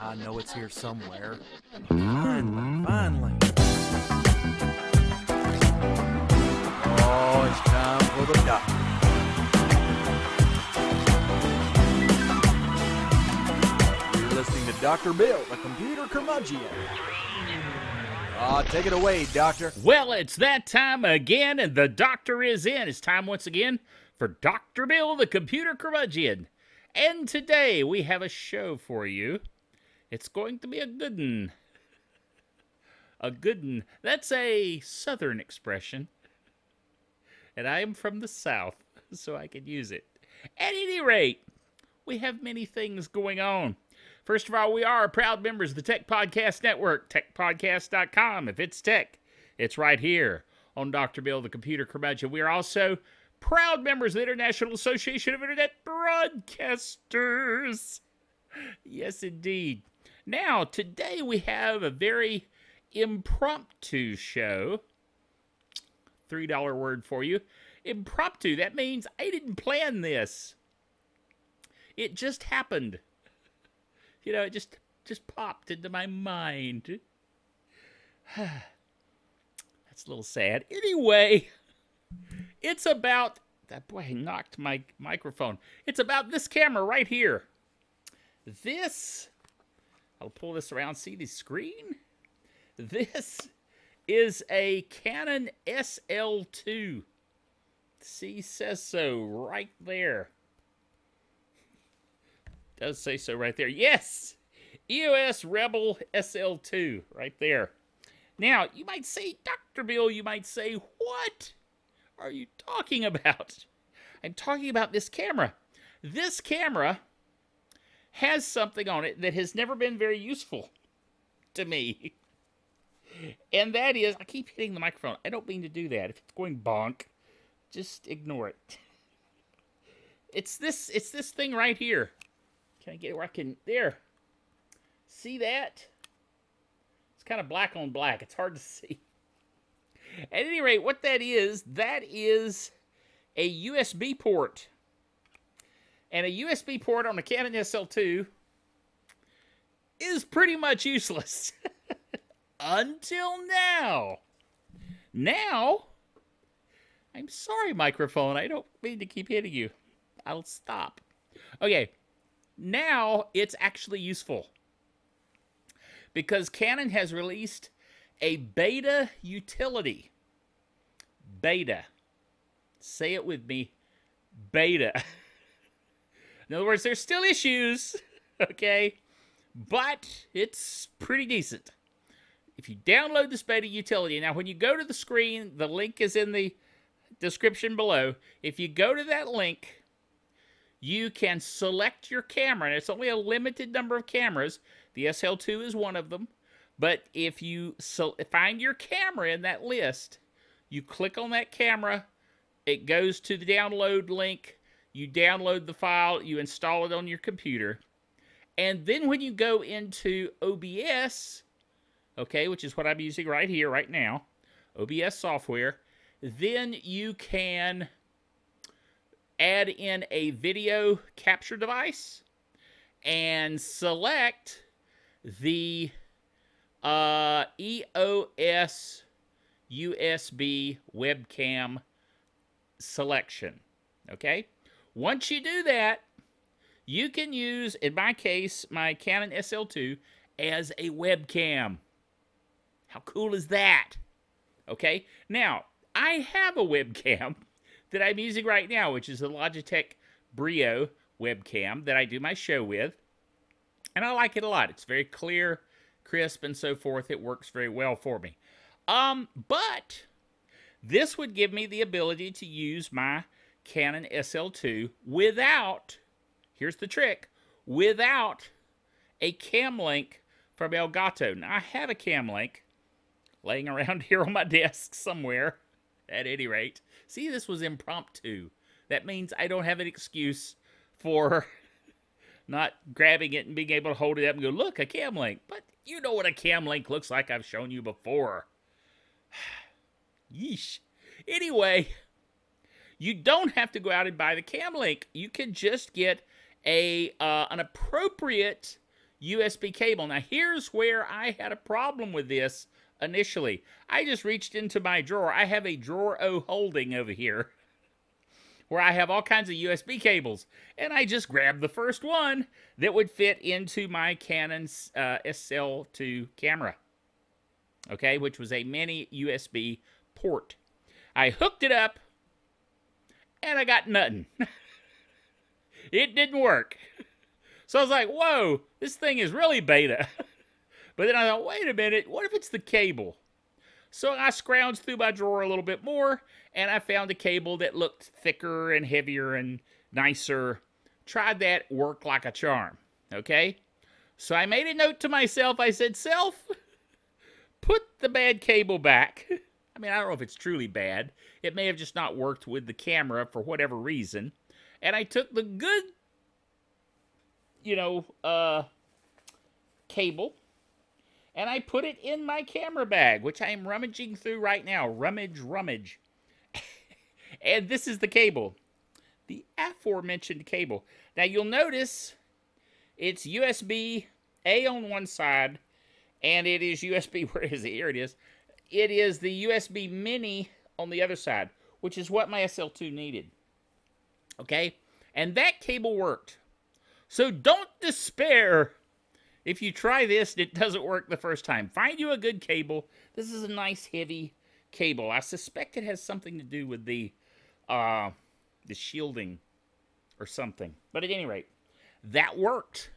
I know it's here somewhere. Finally. Oh, it's time for the doctor. You're listening to Dr. Bill, the computer curmudgeon. Take it away, Doctor. Well, it's that time again, and the doctor is in. It's time once again for Dr. Bill, the computer curmudgeon. And today we have a show for you. It's going to be a good one. A good one. That's a southern expression. And I am from the South, so I can use it. At any rate, we have many things going on. First of all, we are proud members of the Tech Podcast Network, techpodcast.com. If it's tech, it's right here on Dr. Bill, the computer curmudgeon. We are also proud members of the International Association of Internet Broadcasters. Yes, indeed. Now, today we have a very impromptu show. $3 word for you. Impromptu. That means I didn't plan this. It just happened. You know, it just popped into my mind. That's a little sad. Anyway, it's about... That boy knocked my microphone. It's about this camera right here. This... I'll pull this around. See the screen? This is a Canon SL2. See, says so right there. Does say so right there. Yes! EOS Rebel SL2 right there. Now, you might say, Dr. Bill, you might say, what are you talking about? I'm talking about this camera. This camera has something on it that has never been very useful to me. And that is, I keep hitting the microphone. I don't mean to do that. If it's going bonk, just ignore it. It's this thing right here. Can I get it where I can, there. See that? It's kind of black on black. It's hard to see. At any rate, what that is a USB port. And a USB port on a Canon SL2 is pretty much useless. Until now. Now, I'm sorry, microphone. I don't mean to keep hitting you. I'll stop. Okay. Now, it's actually useful. Because Canon has released a beta utility. Beta. Say it with me. Beta. In other words, there's still issues, okay? But it's pretty decent. If you download this beta utility, now when you go to the screen, the link is in the description below. If you go to that link, you can select your camera, and it's only a limited number of cameras. The SL2 is one of them. But if you find your camera in that list, you click on that camera, it goes to the download link, you download the file, you install it on your computer, and then when you go into OBS, okay, which is what I'm using right here, right now, OBS software, then you can add in a video capture device and select the EOS USB webcam selection. Okay? Once you do that, you can use, in my case, my Canon SL2 as a webcam. How cool is that? Okay? Now, I have a webcam that I'm using right now, which is the Logitech Brio webcam that I do my show with. And I like it a lot. It's very clear, crisp, and so forth. It works very well for me. But this would give me the ability to use my Canon SL2 without, here's the trick, without a cam link from Elgato. Now, I have a cam link laying around here on my desk somewhere, at any rate. See, this was impromptu. That means I don't have an excuse for not grabbing it and being able to hold it up and go, look, a cam link. But you know what a cam link looks like. I've shown you before. Yeesh. Anyway, you don't have to go out and buy the cam link. You can just get an appropriate USB cable. Now, here's where I had a problem with this initially. I just reached into my drawer. I have a drawer O holding over here where I have all kinds of USB cables. And I just grabbed the first one that would fit into my Canon SL2 camera. Okay, which was a mini USB port. I hooked it up, and I got nothing. It didn't work. So I was like, whoa, this thing is really beta. But then I thought, wait a minute, what if it's the cable? So I scrounged through my drawer a little bit more, and I found a cable that looked thicker and heavier and nicer. Tried that, worked like a charm, okay? So I made a note to myself. I said, self, put the bad cable back. I mean, I don't know if it's truly bad. It may have just not worked with the camera for whatever reason. And I took the good, cable, and I put it in my camera bag, which I am rummaging through right now. Rummage. And this is the cable. The aforementioned cable. Now, you'll notice it's USB-A on one side, and it is USB, where is it? Here it is. It is the USB Mini on the other side, which is what my SL2 needed. Okay? And that cable worked. So don't despair if you try this and it doesn't work the first time. Find you a good cable. This is a nice, heavy cable. I suspect it has something to do with the shielding or something. But at any rate, that worked.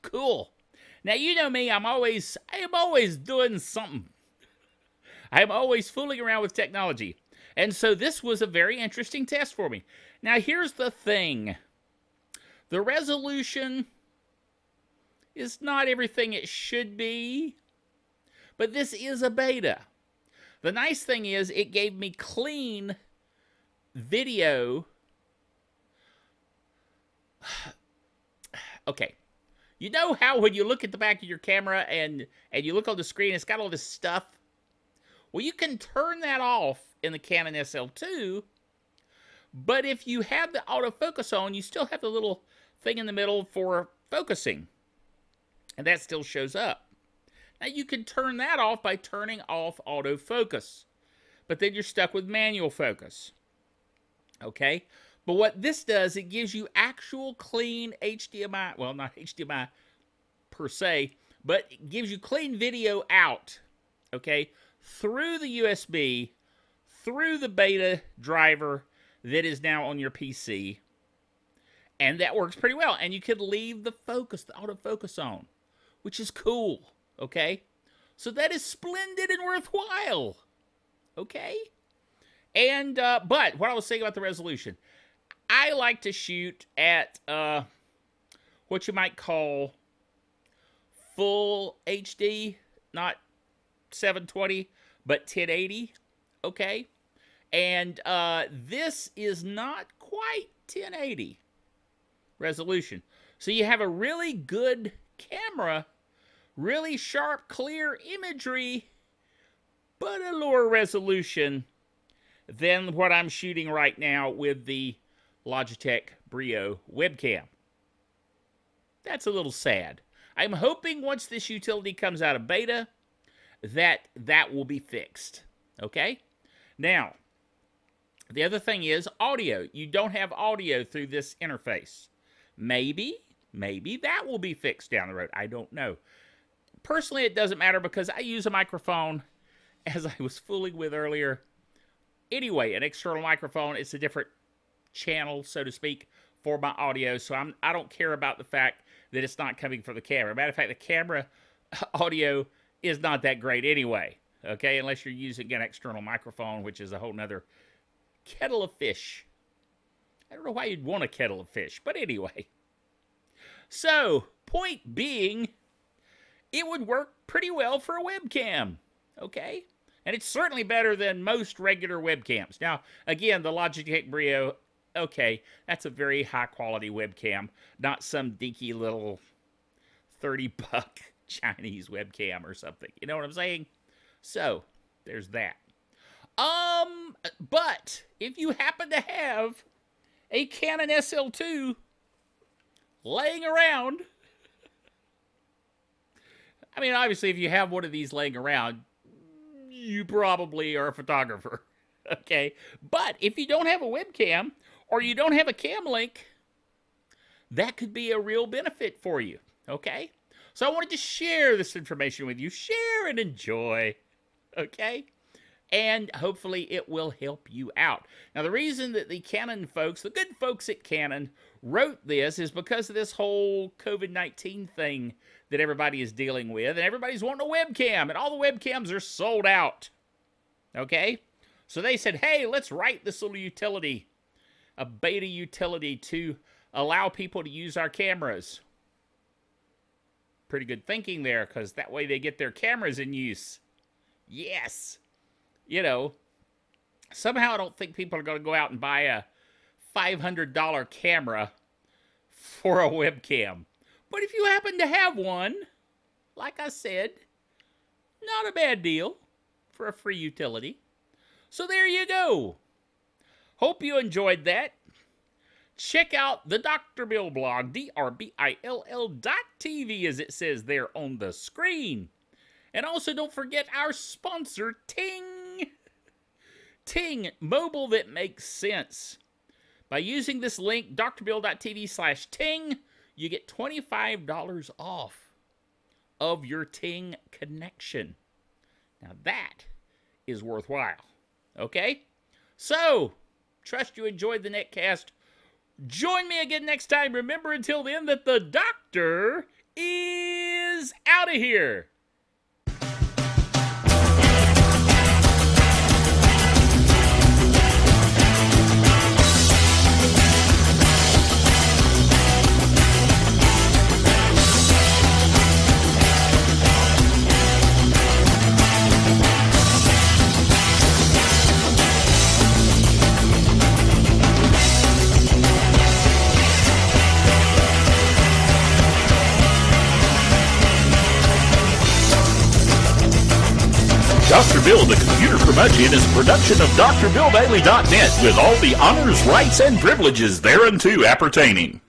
Cool. Now, you know me. I am always doing something. I'm always fooling around with technology. And so this was a very interesting test for me. Now, here's the thing. The resolution is not everything it should be, but this is a beta. The nice thing is it gave me clean video. Okay. You know how when you look at the back of your camera and you look on the screen, it's got all this stuff? Well, you can turn that off in the Canon SL2, but if you have the autofocus on, you still have the little thing in the middle for focusing, and that still shows up. Now, you can turn that off by turning off autofocus, but then you're stuck with manual focus. Okay? But what this does, it gives you actual clean HDMI, well, not HDMI per se, but it gives you clean video out, okay, through the USB, through the beta driver that is now on your PC, and that works pretty well. And you could leave the focus, the autofocus on, which is cool, okay? So that is splendid and worthwhile, okay? And, but what I was saying about the resolution, I like to shoot at what you might call full HD, not 720, but 1080, okay? And this is not quite 1080 resolution. So you have a really good camera, really sharp, clear imagery, but a lower resolution than what I'm shooting right now with the Logitech Brio webcam. That's a little sad. I'm hoping once this utility comes out of beta that will be fixed. Okay? Now, the other thing is audio. You don't have audio through this interface. Maybe that will be fixed down the road. I don't know. Personally, it doesn't matter because I use a microphone, as I was fooling with earlier. Anyway, an external microphone, it's a different channel, so to speak, for my audio, so I don't care about the fact that it's not coming from the camera. Matter of fact, the camera audio is not that great anyway, okay, unless you're using an external microphone, which is a whole nother kettle of fish. I don't know why you'd want a kettle of fish, but anyway. So, point being, it would work pretty well for a webcam, okay? And it's certainly better than most regular webcams. Now, again, the Logitech Brio, okay, that's a very high-quality webcam, not some dinky little $30 Chinese webcam or something. You know what I'm saying? So, there's that. But if you happen to have a Canon SL2, laying around. I mean, obviously, if you have one of these laying around, you probably are a photographer, okay? But if you don't have a webcam or you don't have a cam link, that could be a real benefit for you, okay? So I wanted to share this information with you. Share and enjoy, okay? And hopefully it will help you out. Now, the reason that the Canon folks, the good folks at Canon, wrote this is because of this whole COVID-19 thing that everybody is dealing with, and everybody's wanting a webcam, and all the webcams are sold out, okay? So they said, hey, let's write this little utility, a beta utility to allow people to use our cameras. Pretty good thinking there, because that way they get their cameras in use. Yes. You know, somehow I don't think people are going to go out and buy a $500 camera for a webcam. But if you happen to have one, like I said, not a bad deal for a free utility. So there you go. Hope you enjoyed that. Check out the Dr. Bill blog, drbill.tv, as it says there on the screen. And also don't forget our sponsor, Ting. Ting, mobile that makes sense. By using this link, drbill.tv/Ting, you get $25 off of your Ting connection. Now that is worthwhile. Okay? So, trust you enjoyed the netcast. Join me again next time. Remember until then that the doctor is out of here. Dr. Bill, the Computer Curmudgeon, is a production of DrBillDaily.net with all the honors, rights, and privileges thereunto appertaining.